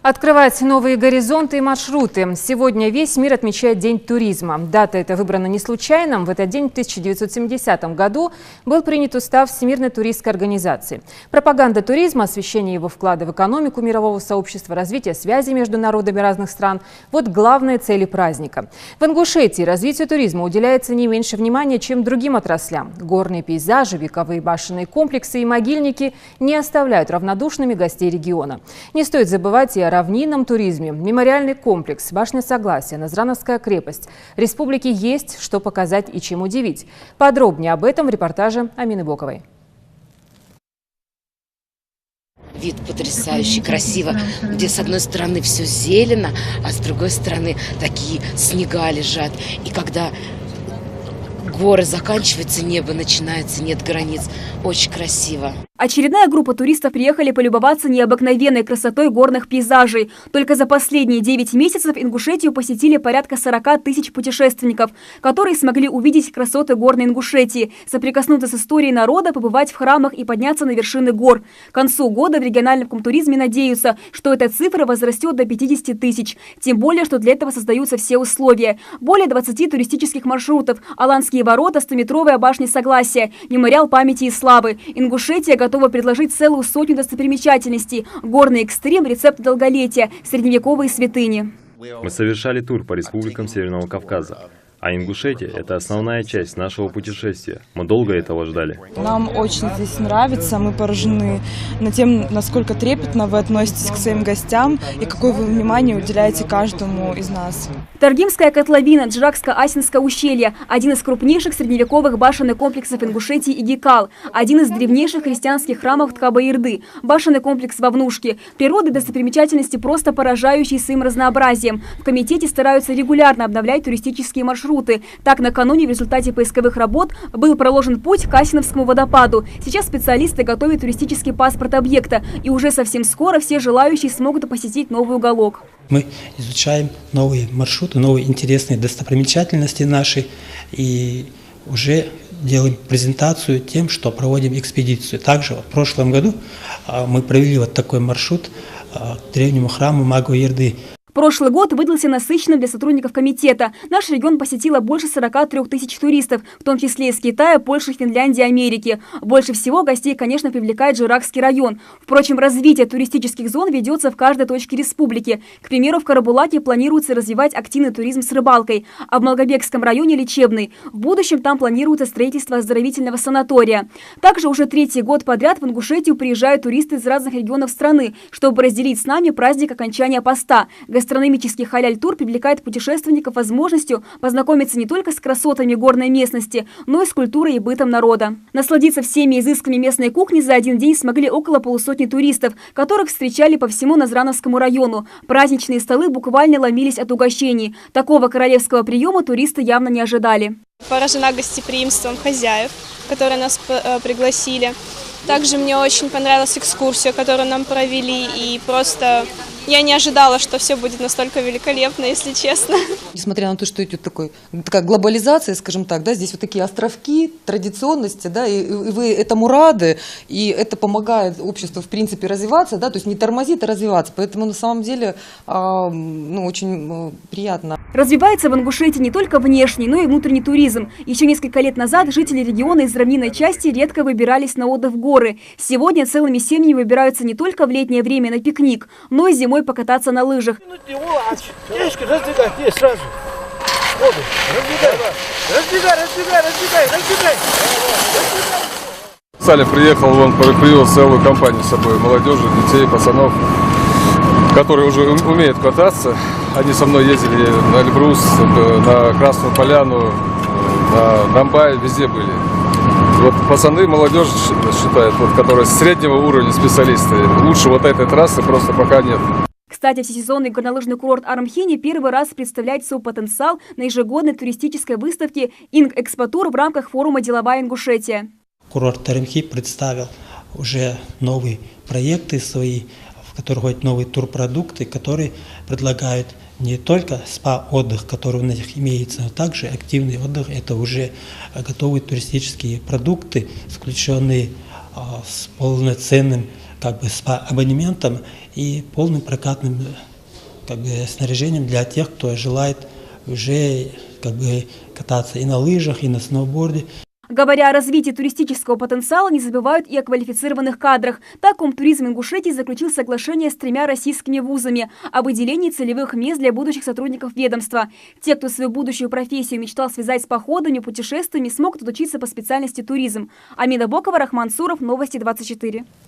Открывать новые горизонты и маршруты. Сегодня весь мир отмечает День туризма. Дата эта выбрана не случайно. В этот день, в 1970 году, был принят устав Всемирной туристской организации. Пропаганда туризма, освещение его вклада в экономику мирового сообщества, развитие связей между народами разных стран – вот главные цели праздника. В Ингушетии развитию туризма уделяется не меньше внимания, чем другим отраслям. Горные пейзажи, вековые башенные комплексы и могильники не оставляют равнодушными гостей региона. Не стоит забывать и о равнинном туризме. Мемориальный комплекс, Башня Согласия, Назрановская крепость. Республике есть что показать и чем удивить. Подробнее об этом в репортаже Амины Боковой. Вид потрясающий, красиво, где с одной стороны все зелено, а с другой стороны такие снега лежат. И когда горы заканчиваются, небо начинается, нет границ. Очень красиво. Очередная группа туристов приехали полюбоваться необыкновенной красотой горных пейзажей. Только за последние 9 месяцев Ингушетию посетили порядка 40 тысяч путешественников, которые смогли увидеть красоты горной Ингушетии, соприкоснуться с историей народа, побывать в храмах и подняться на вершины гор. К концу года в региональном туризме надеются, что эта цифра возрастет до 50 тысяч. Тем более, что для этого создаются все условия. Более 20 туристических маршрутов, Аланские ворота, 100-метровая башня Согласия, мемориал памяти и славы. Ингушетия готова предложить целую сотню достопримечательностей. Горный экстрим, рецепт долголетия, средневековые святыни. Мы совершали тур по республикам Северного Кавказа. А Ингушетия – это основная часть нашего путешествия. Мы долго этого ждали. Нам очень здесь нравится. Мы поражены тем, насколько трепетно вы относитесь к своим гостям и какое вы внимание уделяете каждому из нас. Таргимская котловина, Джракско-Асинское ущелье – один из крупнейших средневековых башенных комплексов Ингушетии и Гекал, один из древнейших христианских храмов Ткабаирды, башенный комплекс Вовнушки. Природа и достопримечательности просто поражающие своим разнообразием. В комитете стараются регулярно обновлять туристические маршруты. Так, накануне в результате поисковых работ был проложен путь к Асиновскому водопаду. Сейчас специалисты готовят туристический паспорт объекта, и уже совсем скоро все желающие смогут посетить новый уголок. Мы изучаем новые маршруты, новые интересные достопримечательности наши и уже делаем презентацию тем, что проводим экспедицию. Также в прошлом году мы провели вот такой маршрут к древнему храму Магу-Ирды. Прошлый год выдался насыщенным для сотрудников комитета. Наш регион посетило больше 43 тысяч туристов, в том числе из Китая, Польши, Финляндии, Америки. Больше всего гостей, конечно, привлекает Жиракский район. Впрочем, развитие туристических зон ведется в каждой точке республики. К примеру, в Карабулаке планируется развивать активный туризм с рыбалкой, а в Малгобекском районе – лечебный. В будущем там планируется строительство оздоровительного санатория. Также уже 3-й год подряд в Ингушетию приезжают туристы из разных регионов страны, чтобы разделить с нами праздник окончания поста. Гастрономический халяль-тур привлекает путешественников возможностью познакомиться не только с красотами горной местности, но и с культурой и бытом народа. Насладиться всеми изысками местной кухни за один день смогли около полусотни туристов, которых встречали по всему Назрановскому району. Праздничные столы буквально ломились от угощений. Такого королевского приема туристы явно не ожидали. Поражена гостеприимством хозяев, которые нас пригласили. Также мне очень понравилась экскурсия, которую нам провели, и просто я не ожидала, что все будет настолько великолепно, если честно. Несмотря на то, что идет такая глобализация, скажем так, да, здесь вот такие островки традиционности, да, и вы этому рады, и это помогает обществу, в принципе, развиваться, да, то есть не тормозит, а развиваться. Поэтому на самом деле очень приятно. Развивается в Ингушетии не только внешний, но и внутренний туризм. Еще несколько лет назад жители региона из равнинной части редко выбирались на отдых в горы. Сегодня целыми семьями выбираются не только в летнее время на пикник, но и зимой покататься на лыжах. Салим приехал, он привез целую компанию с собой, молодежи, детей, пацанов, которые уже умеют кататься. Они со мной ездили на Эльбрус, на Красную Поляну, на Намбай, везде были. Вот пацаны, молодежь считает, вот, которые среднего уровня специалисты. Лучше вот этой трассы просто пока нет. Кстати, всесезонный горнолыжный курорт Армхени первый раз представляет свой потенциал на ежегодной туристической выставке «Инг-Экспотур» в рамках форума «Деловая Ингушетия». Курорт Армхи представил уже новые проекты свои, в которых ходят новые турпродукты, которые предлагают не только спа-отдых, который у них имеется, но также активный отдых. Это уже готовые туристические продукты, включенные с полноценным спа-абонементом и полным прокатным снаряжением для тех, кто желает уже кататься и на лыжах, и на сноуборде. Говоря о развитии туристического потенциала, не забывают и о квалифицированных кадрах. Так, Комтуризм Ингушетии заключил соглашение с 3 российскими вузами о выделении целевых мест для будущих сотрудников ведомства. Те, кто свою будущую профессию мечтал связать с походами, путешествиями, смогут отучиться по специальности туризм. Амина Бокова, Рахман Суров, Новости 24.